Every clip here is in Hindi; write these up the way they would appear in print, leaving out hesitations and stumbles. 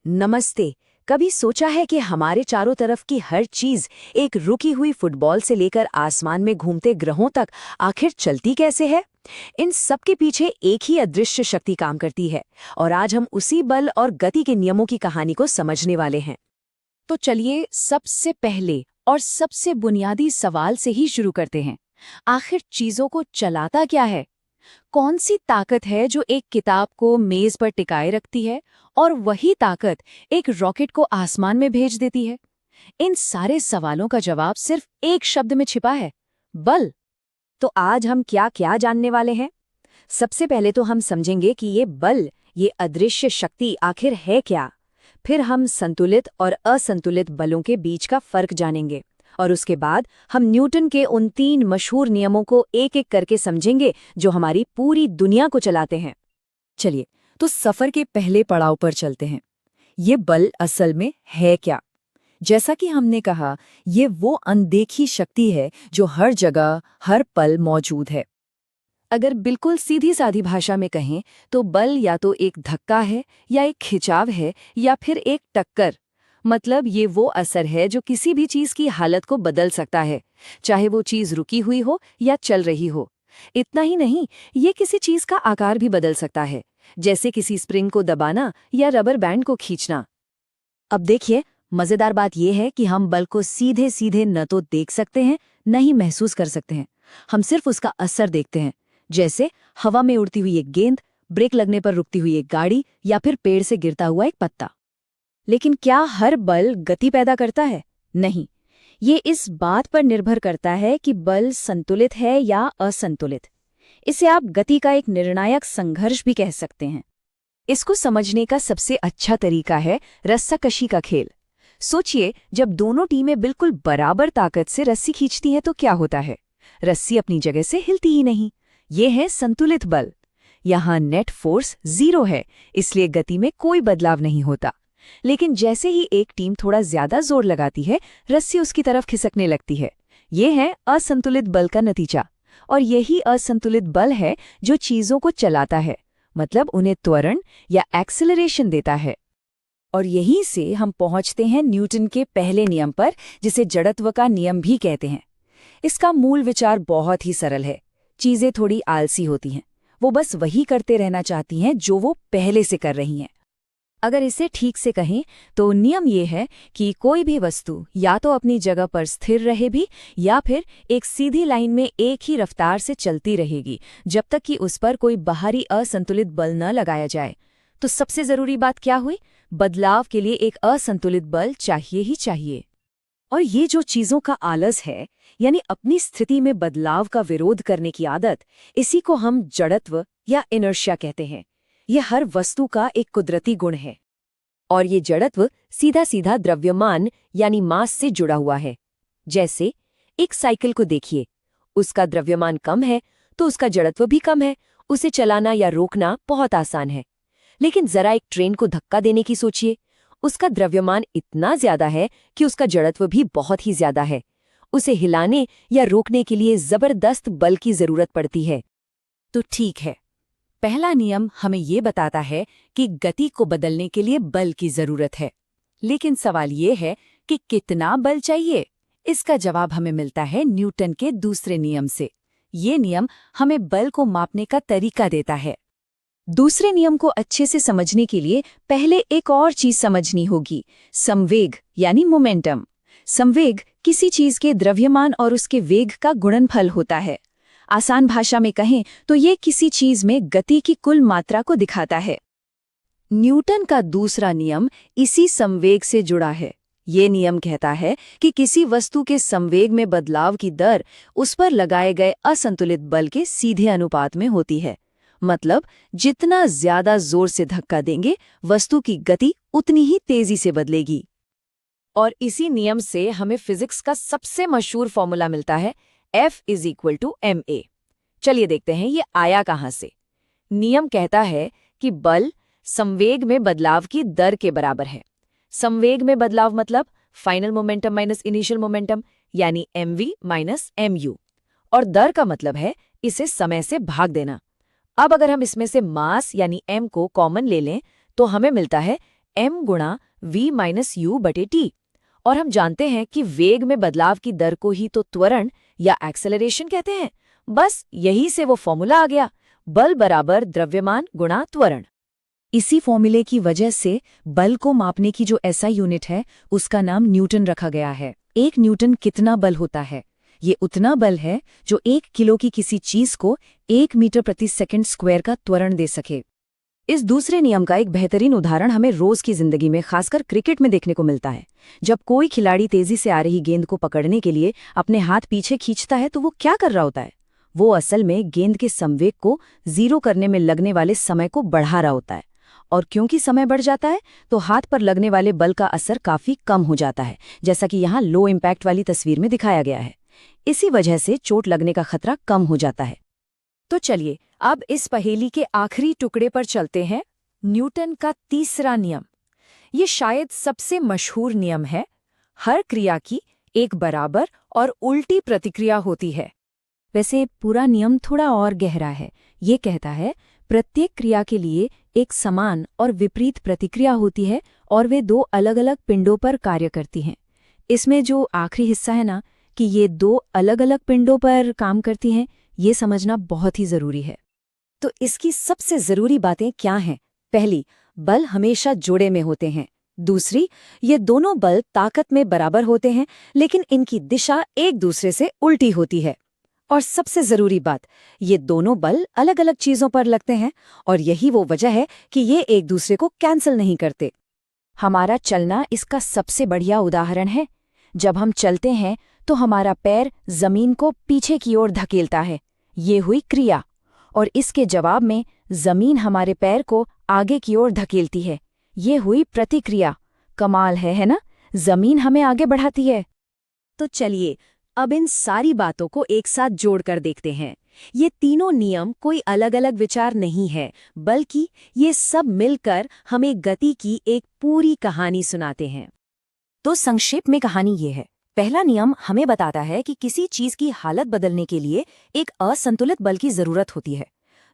नमस्ते। कभी सोचा है कि हमारे चारों तरफ की हर चीज, एक रुकी हुई फुटबॉल से लेकर आसमान में घूमते ग्रहों तक, आखिर चलती कैसे है? इन सब के पीछे एक ही अदृश्य शक्ति काम करती है, और आज हम उसी बल और गति के नियमों की कहानी को समझने वाले हैं। तो चलिए सबसे पहले और सबसे बुनियादी सवाल से ही शुरू करते हैं। आखिर चीजों को चलाता क्या है? कौन सी ताकत है जो एक किताब को मेज पर टिकाए रखती है और वही ताकत एक रॉकेट को आसमान में भेज देती है? इन सारे सवालों का जवाब सिर्फ एक शब्द में छिपा है: बल। तो आज हम क्या क्या जानने वाले हैं? सबसे पहले तो हम समझेंगे कि ये बल, ये अदृश्य शक्ति आखिर है क्या। फिर हम संतुलित और असंतुलित बलों के बीच का फर्क जानेंगे, और उसके बाद हम न्यूटन के उन 3 मशहूर नियमों को एक-एक करके समझेंगे जो हमारी पूरी दुनिया को चलाते हैं। चलिए, तो सफर के पहले पड़ाव पर चलते हैं। ये बल असल में है क्या? जैसा कि हमने कहा, ये वो अनदेखी शक्ति है जो हर जगह, हर पल मौजूद है। अगर बिल्कुल सीधी-सादी भाषा में कहें, तो बल या तो एक धक्का है, या एक खिंचाव है, या फिर एक टक्कर। मतलब ये वो असर है जो किसी भी चीज की हालत को बदल सकता है, चाहे वो चीज रुकी हुई हो या चल रही हो। इतना ही नहीं, ये किसी चीज का आकार भी बदल सकता है, जैसे किसी स्प्रिंग को दबाना या रबर बैंड को खींचना। अब देखिए, मजेदार बात यह है कि हम बल को सीधे सीधे न तो देख सकते हैं, न ही महसूस कर सकते हैं। हम सिर्फ उसका असर देखते हैं, जैसे हवा में उड़ती हुई एक गेंद, ब्रेक लगने पर रुकती हुई एक गाड़ी, या फिर पेड़ से गिरता हुआ एक पत्ता। लेकिन क्या हर बल गति पैदा करता है? नहीं। ये इस बात पर निर्भर करता है कि बल संतुलित है या असंतुलित। इसे आप गति का एक निर्णायक संघर्ष भी कह सकते हैं। इसको समझने का सबसे अच्छा तरीका है रस्साकशी का खेल। सोचिए, जब दोनों टीमें बिल्कुल बराबर ताकत से रस्सी खींचती हैं तो क्या होता है? रस्सी अपनी जगह से हिलती ही नहीं। ये है संतुलित बल। यहाँ नेट फोर्स 0 है, इसलिए गति में कोई बदलाव नहीं होता। लेकिन जैसे ही एक टीम थोड़ा ज्यादा जोर लगाती है, रस्सी उसकी तरफ खिसकने लगती है। ये है असंतुलित बल का नतीजा। और यही असंतुलित बल है जो चीजों को चलाता है, मतलब उन्हें त्वरण या एक्सेलरेशन देता है। और यहीं से हम पहुंचते हैं न्यूटन के पहले नियम पर, जिसे जड़त्व का नियम भी कहते हैं। इसका मूल विचार बहुत ही सरल है। चीजें थोड़ी आलसी होती हैं, वो बस वही करते रहना चाहती हैं जो वो पहले से कर रही हैं। अगर इसे ठीक से कहें तो नियम ये है कि कोई भी वस्तु या तो अपनी जगह पर स्थिर रहे भी, या फिर एक सीधी लाइन में एक ही रफ्तार से चलती रहेगी, जब तक कि उस पर कोई बाहरी असंतुलित बल न लगाया जाए। तो सबसे जरूरी बात क्या हुई? बदलाव के लिए एक असंतुलित बल चाहिए ही चाहिए। और ये जो चीजों का आलस है, यानी अपनी स्थिति में बदलाव का विरोध करने की आदत, इसी को हम जड़त्व या इनर्शिया कहते हैं। ये हर वस्तु का एक कुदरती गुण है। और ये जड़त्व सीधा सीधा द्रव्यमान यानी मास से जुड़ा हुआ है। जैसे एक साइकिल को देखिए, उसका द्रव्यमान कम है तो उसका जड़त्व भी कम है। उसे चलाना या रोकना बहुत आसान है। लेकिन जरा एक ट्रेन को धक्का देने की सोचिए, उसका द्रव्यमान इतना ज्यादा है कि उसका जड़त्व भी बहुत ही ज्यादा है। उसे हिलाने या रोकने के लिए जबरदस्त बल की जरूरत पड़ती है। तो ठीक है, पहला नियम हमें ये बताता है कि गति को बदलने के लिए बल की जरूरत है। लेकिन सवाल ये है कि कितना बल चाहिए? इसका जवाब हमें मिलता है न्यूटन के दूसरे नियम से। ये नियम हमें बल को मापने का तरीका देता है। दूसरे नियम को अच्छे से समझने के लिए पहले एक और चीज समझनी होगी, संवेग यानी मोमेंटम। संवेग किसी चीज के द्रव्यमान और उसके वेग का गुणनफल होता है। आसान भाषा में कहें तो ये किसी चीज में गति की कुल मात्रा को दिखाता है। न्यूटन का दूसरा नियम इसी संवेग से जुड़ा है। ये नियम कहता है कि किसी वस्तु के संवेग में बदलाव की दर उस पर लगाए गए असंतुलित बल के सीधे अनुपात में होती है। मतलब जितना ज्यादा जोर से धक्का देंगे, वस्तु की गति उतनी ही तेजी से बदलेगी। और इसी नियम से हमें फिजिक्स का सबसे मशहूर फॉर्मूला मिलता है, F = ma। चलिए देखते हैं ये आया कहाँ से। नियम कहता है कि बल संवेग में बदलाव की दर के बराबर है। संवेग में बदलाव मतलब final momentum minus initial momentum, यानी mv माइनस mu। और दर का मतलब है इसे समय से भाग देना। अब अगर हम इसमें से मास यानी m को कॉमन ले लें तो हमें मिलता है m गुणा v माइनस u बटे t। और हम जानते हैं कि वेग में बदलाव की दर को ही तो त्वरण या एक्सेलरेशन कहते हैं। बस यही से वो फॉर्मूला आ गया, बल बराबर द्रव्यमान गुणा त्वरण। इसी फॉर्मूले की वजह से बल को मापने की जो ऐसा यूनिट है उसका नाम न्यूटन रखा गया है। 1 न्यूटन कितना बल होता है? ये उतना बल है जो 1 किलो की किसी चीज को 1 मीटर प्रति सेकंड स्क्वायर का त्वरण दे सके। इस दूसरे नियम का एक बेहतरीन उदाहरण हमें रोज की जिंदगी में खासकर क्रिकेट में देखने को मिलता है। जब कोई खिलाड़ी तेजी से आ रही गेंद को पकड़ने के लिए अपने हाथ पीछे खींचता है तो वो क्या कर रहा होता है? वो असल में गेंद के संवेग को 0 करने में लगने वाले समय को बढ़ा रहा होता है। और क्योंकि समय बढ़ जाता है तो हाथ पर लगने वाले बल का असर काफी कम हो जाता है, जैसा कि यहाँ लो इम्पैक्ट वाली तस्वीर में दिखाया गया है। इसी वजह से चोट लगने का खतरा कम हो जाता है। तो चलिए अब इस पहेली के आखिरी टुकड़े पर चलते हैं, न्यूटन का तीसरा नियम। ये शायद सबसे मशहूर नियम है। हर क्रिया की एक बराबर और उल्टी प्रतिक्रिया होती है। वैसे पूरा नियम थोड़ा और गहरा है। ये कहता है प्रत्येक क्रिया के लिए एक समान और विपरीत प्रतिक्रिया होती है और वे 2 अलग-अलग पिंडों पर कार्य करती हैं। इसमें जो आखिरी हिस्सा है ना कि ये 2 अलग-अलग पिंडों पर काम करती हैं, ये समझना बहुत ही जरूरी है। तो इसकी सबसे जरूरी बातें क्या हैं? पहली, बल हमेशा जोड़े में होते हैं। दूसरी, ये दोनों बल ताकत में बराबर होते हैं लेकिन इनकी दिशा एक दूसरे से उल्टी होती है। और सबसे जरूरी बात, ये दोनों बल अलग अलग चीजों पर लगते हैं और यही वो वजह है कि ये एक दूसरे को कैंसिल नहीं करते। हमारा चलना इसका सबसे बढ़िया उदाहरण है। जब हम चलते हैं तो हमारा पैर जमीन को पीछे की ओर धकेलता है, ये हुई क्रिया, और इसके जवाब में जमीन हमारे पैर को आगे की ओर धकेलती है, ये हुई प्रतिक्रिया। कमाल है ना? जमीन हमें आगे बढ़ाती है। तो चलिए अब इन सारी बातों को एक साथ जोड़कर देखते हैं। ये तीनों नियम कोई अलग अलग विचार नहीं है, बल्कि ये सब मिलकर हमें गति की एक पूरी कहानी सुनाते हैं। तो संक्षेप में कहानी ये है। पहला नियम हमें बताता है कि किसी चीज की हालत बदलने के लिए एक असंतुलित बल की जरूरत होती है।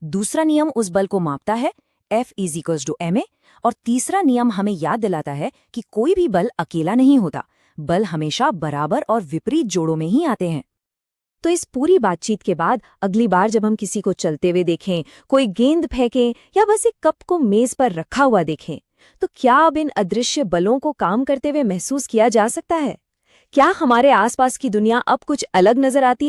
दूसरा नियम उस बल को मापता है, F = ma। और तीसरा नियम हमें याद दिलाता है कि कोई भी बल अकेला नहीं होता, बल हमेशा बराबर और विपरीत जोड़ों में ही आते हैं। तो इस पूरी बातचीत के बाद अगली बार जब हम किसी को चलते हुए देखें, कोई गेंद फेंकें या बस एक कप को मेज पर रखा हुआ देखें, तो क्या अब इन अदृश्य बलों को काम करते हुए महसूस किया जा सकता है? क्या हमारे आसपास की दुनिया अब कुछ अलग नजर आती है?